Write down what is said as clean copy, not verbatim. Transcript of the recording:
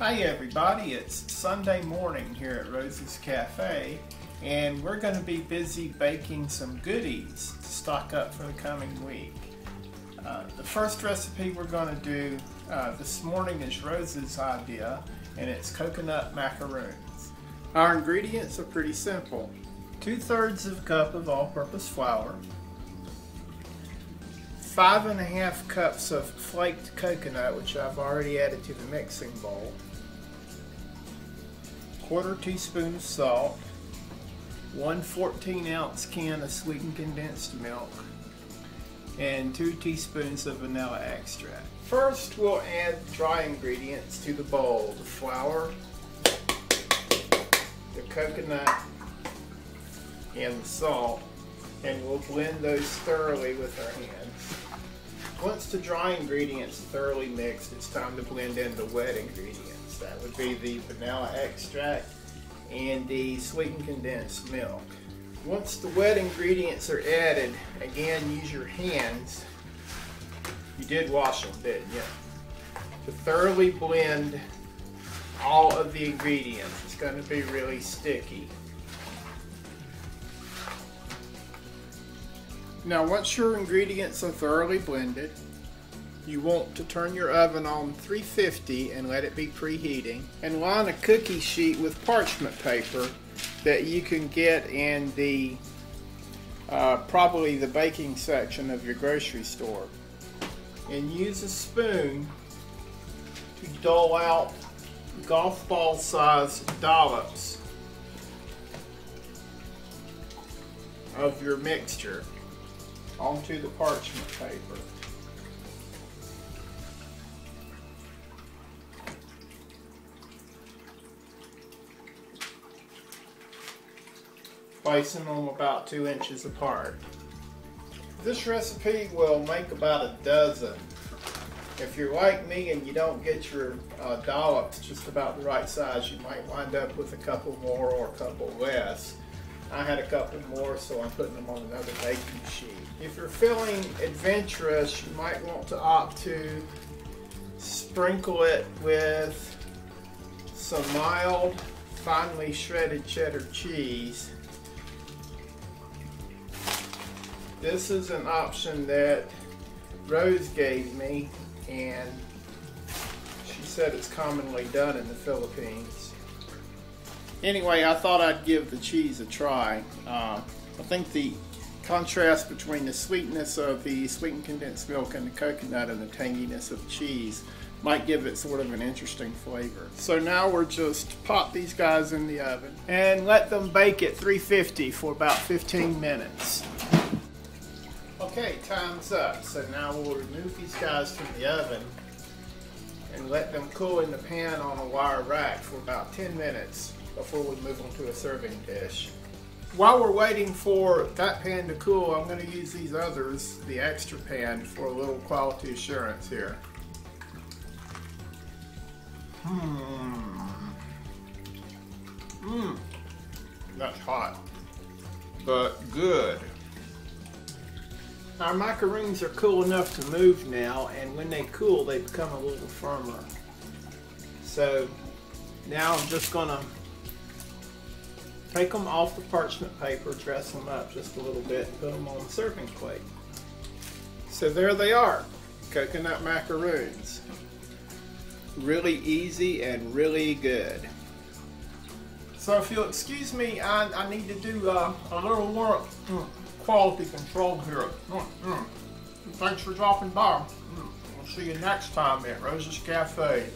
Hi everybody, it's Sunday morning here at Rose's Cafe, and we're going to be busy baking some goodies to stock up for the coming week. The first recipe we're going to do this morning is Rose's idea, and it's coconut macaroons. Our ingredients are pretty simple. 2/3 of a cup of all-purpose flour, 5½ cups of flaked coconut, which I've already added to the mixing bowl, 1/4 teaspoon of salt, 1 14-ounce can of sweetened condensed milk, and 2 teaspoons of vanilla extract. First, we'll add dry ingredients to the bowl: the flour, the coconut, and the salt, and we'll blend those thoroughly with our hands. Once the dry ingredients are thoroughly mixed, it's time to blend in the wet ingredients. That would be the vanilla extract and the sweetened condensed milk. Once the wet ingredients are added, again, use your hands. You did wash them, didn't you? To thoroughly blend all of the ingredients. It's going to be really sticky. Now, once your ingredients are thoroughly blended, you want to turn your oven on 350 and let it be preheating, and line a cookie sheet with parchment paper that you can get in the probably the baking section of your grocery store, and use a spoon to dole out golf ball sized dollops of your mixture onto the parchment paper. Placing them about 2 inches apart. This recipe will make about a dozen. If you're like me and you don't get your dollops just about the right size, you might wind up with a couple more or a couple less. I had a couple more, so I'm putting them on another baking sheet. If you're feeling adventurous, you might want to opt to sprinkle it with some mild, finely shredded cheddar cheese. This is an option that Rose gave me, and she said it's commonly done in the Philippines. Anyway, I thought I'd give the cheese a try. I think the contrast between the sweetness of the sweetened condensed milk and the coconut and the tanginess of the cheese might give it sort of an interesting flavor. So now we're just pop these guys in the oven and let them bake at 350 for about 15 minutes. Okay, time's up. So now we'll remove these guys from the oven and let them cool in the pan on a wire rack for about 10 minutes before we move on to a serving dish. While we're waiting for that pan to cool, I'm going to use these others, the extra pan, for a little quality assurance here. That's hot, but good. Our macaroons are cool enough to move now, and when they cool, they become a little firmer. So now I'm just going to take them off the parchment paper, dress them up just a little bit, and put them on the serving plate. So there they are, coconut macaroons. Really easy and really good. So if you'll excuse me, I need to do a little more quality control here. Thanks for dropping by. We'll see you next time at Rose's Cafe.